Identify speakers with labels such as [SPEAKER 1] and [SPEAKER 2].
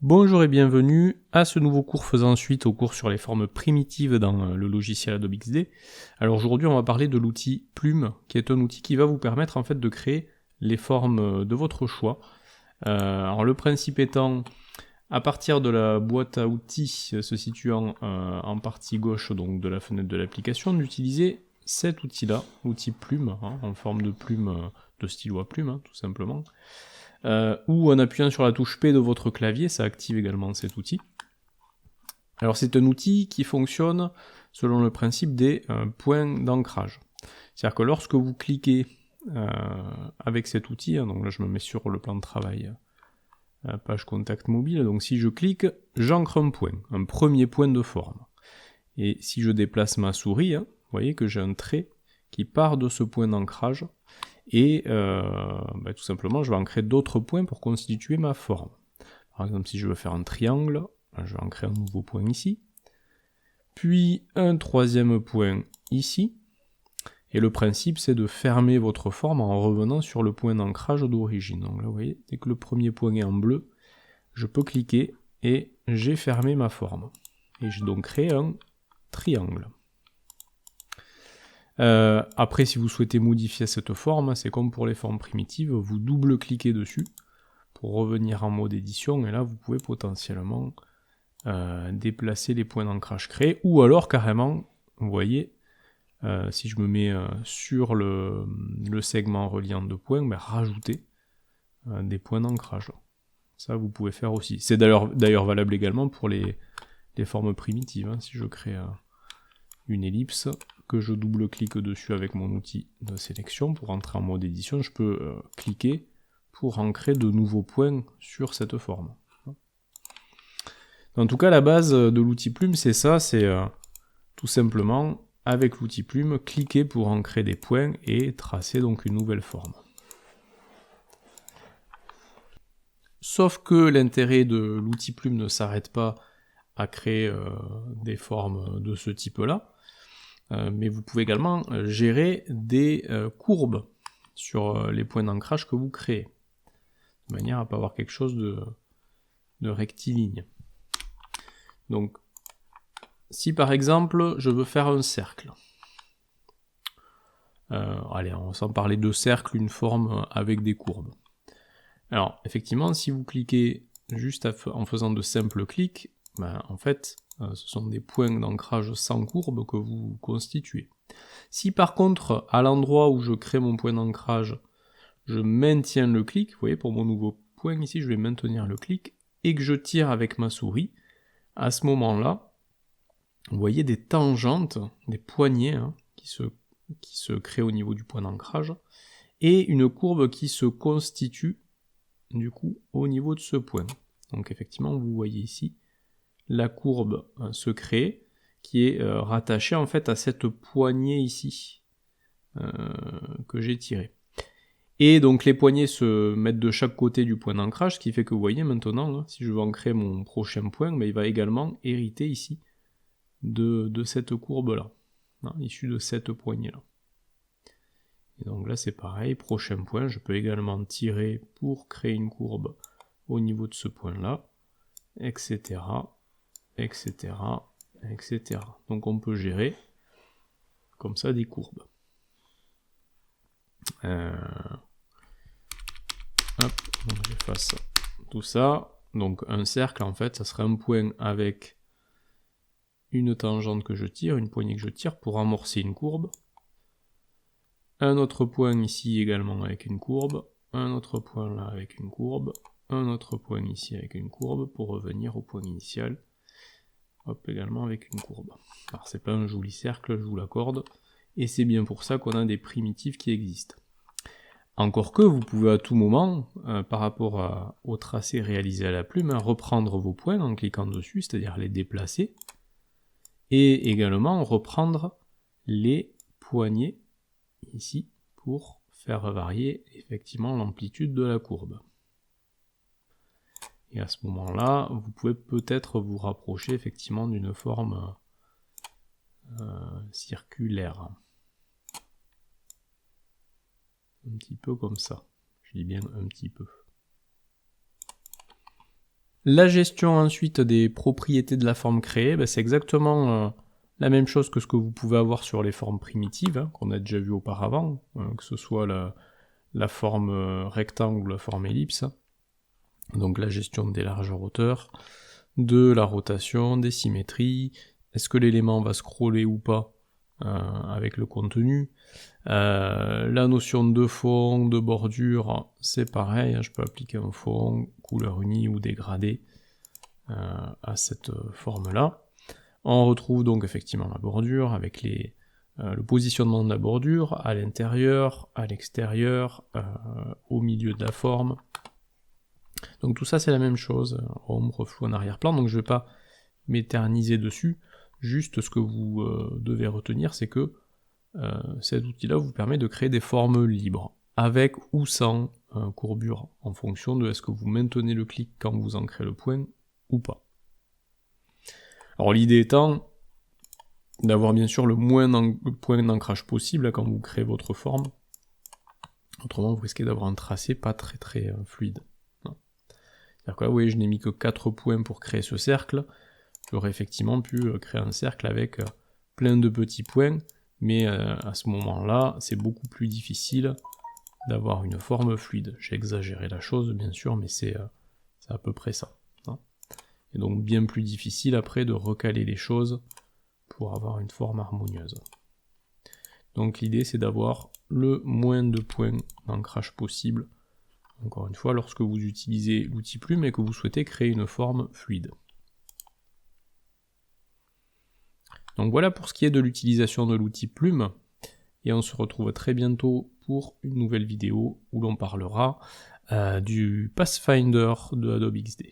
[SPEAKER 1] Bonjour et bienvenue à ce nouveau cours faisant suite au cours sur les formes primitives dans le logiciel Adobe XD. Alors aujourd'hui on va parler de l'outil Plume, qui est un outil qui va vous permettre en fait de créer les formes de votre choix. Alors le principe étant, à partir de la boîte à outils se situant en partie gauche donc de la fenêtre de l'application, d'utiliser cet outil-là, l'outil Plume, en forme de plume, de stylo à plume tout simplement. Ou en appuyant sur la touche P de votre clavier, ça active également cet outil. Alors c'est un outil qui fonctionne selon le principe des points d'ancrage. C'est-à-dire que lorsque vous cliquez avec cet outil, donc là je me mets sur le plan de travail, page contact mobile, donc si je clique, j'ancre un point, un premier point de forme. Et si je déplace ma souris, vous voyez que j'ai un trait qui part de ce point d'ancrage, et tout simplement je vais ancrer d'autres points pour constituer ma forme. Par exemple si je veux faire un triangle, je vais ancrer un nouveau point ici, puis un troisième point ici, et le principe c'est de fermer votre forme en revenant sur le point d'ancrage d'origine. Donc là vous voyez, dès que le premier point est en bleu, je peux cliquer et j'ai fermé ma forme. Et j'ai donc créé un triangle. Après, si vous souhaitez modifier cette forme, c'est comme pour les formes primitives, vous double-cliquez dessus pour revenir en mode édition, et là vous pouvez potentiellement déplacer les points d'ancrage créés, ou alors carrément, vous voyez, si je me mets sur le segment reliant deux points, rajouter des points d'ancrage. Ça vous pouvez faire aussi. C'est d'ailleurs valable également pour les formes primitives. Si je crée une ellipse, que je double-clique dessus avec mon outil de sélection pour entrer en mode édition, je peux cliquer pour ancrer de nouveaux points sur cette forme. En tout cas, la base de l'outil Plume, c'est ça, c'est tout simplement, avec l'outil Plume, cliquer pour ancrer des points et tracer donc une nouvelle forme. Sauf que l'intérêt de l'outil Plume ne s'arrête pas à créer des formes de ce type-là, mais vous pouvez également gérer des courbes sur les points d'ancrage que vous créez, de manière à ne pas avoir quelque chose de rectiligne. Donc, si par exemple je veux faire un cercle, allez, on va s'en parler de cercle, une forme avec des courbes. Alors, effectivement, si vous cliquez juste en faisant de simples clics, en fait, ce sont des points d'ancrage sans courbe que vous constituez. Si par contre, à l'endroit où je crée mon point d'ancrage, je maintiens le clic, vous voyez, pour mon nouveau point ici, je vais maintenir le clic, et que je tire avec ma souris, à ce moment-là, vous voyez des tangentes, des poignées qui se créent au niveau du point d'ancrage, et une courbe qui se constitue du coup au niveau de ce point. Donc effectivement, vous voyez ici la courbe se crée, qui est rattachée en fait à cette poignée ici que j'ai tirée. Et donc les poignées se mettent de chaque côté du point d'ancrage, ce qui fait que vous voyez maintenant, si je veux ancrer mon prochain point, il va également hériter ici de cette courbe-là, issue de cette poignée-là. Et donc là c'est pareil, prochain point, je peux également tirer pour créer une courbe au niveau de ce point-là, etc., etc., etc. Donc on peut gérer comme ça des courbes. Hop, donc j'efface tout ça. Donc un cercle, en fait, ça serait un point avec une tangente que je tire, une poignée que je tire pour amorcer une courbe. Un autre point ici également avec une courbe. Un autre point là avec une courbe. Un autre point ici avec une courbe pour revenir au point initial. Hop, également avec une courbe. Alors c'est pas un joli cercle, je vous l'accorde. Et c'est bien pour ça qu'on a des primitives qui existent. Encore que vous pouvez à tout moment, par rapport au tracé réalisé à la plume, reprendre vos points en cliquant dessus, c'est-à-dire les déplacer, et également reprendre les poignées ici pour faire varier effectivement l'amplitude de la courbe. Et à ce moment-là, vous pouvez peut-être vous rapprocher effectivement d'une forme circulaire. Un petit peu comme ça. Je dis bien un petit peu. La gestion ensuite des propriétés de la forme créée, c'est exactement la même chose que ce que vous pouvez avoir sur les formes primitives, hein, qu'on a déjà vu auparavant, que ce soit la forme rectangle ou la forme ellipse. Donc la gestion des largeurs-hauteurs, de la rotation, des symétries, est-ce que l'élément va scroller ou pas avec le contenu. La notion de fond, de bordure, c'est pareil, hein, je peux appliquer un fond, couleur unie ou dégradé à cette forme-là. On retrouve donc effectivement la bordure avec le positionnement de la bordure à l'intérieur, à l'extérieur, au milieu de la forme. Donc tout ça c'est la même chose, ombre, flou en arrière-plan, donc je ne vais pas m'éterniser dessus, juste ce que vous devez retenir c'est que cet outil-là vous permet de créer des formes libres, avec ou sans courbure, en fonction de est-ce que vous maintenez le clic quand vous ancrez le point ou pas. Alors l'idée étant d'avoir bien sûr le moins de points d'ancrage possible quand vous créez votre forme, autrement vous risquez d'avoir un tracé pas très fluide. C'est-à-dire que là, vous voyez, je n'ai mis que 4 points pour créer ce cercle, j'aurais effectivement pu créer un cercle avec plein de petits points, mais à ce moment-là, c'est beaucoup plus difficile d'avoir une forme fluide. J'ai exagéré la chose, bien sûr, mais c'est à peu près ça. Hein. Et donc bien plus difficile après de recaler les choses pour avoir une forme harmonieuse. Donc l'idée, c'est d'avoir le moins de points d'ancrage possible, encore une fois, lorsque vous utilisez l'outil plume et que vous souhaitez créer une forme fluide. Donc voilà pour ce qui est de l'utilisation de l'outil plume, et on se retrouve très bientôt pour une nouvelle vidéo où l'on parlera du Pathfinder de Adobe XD.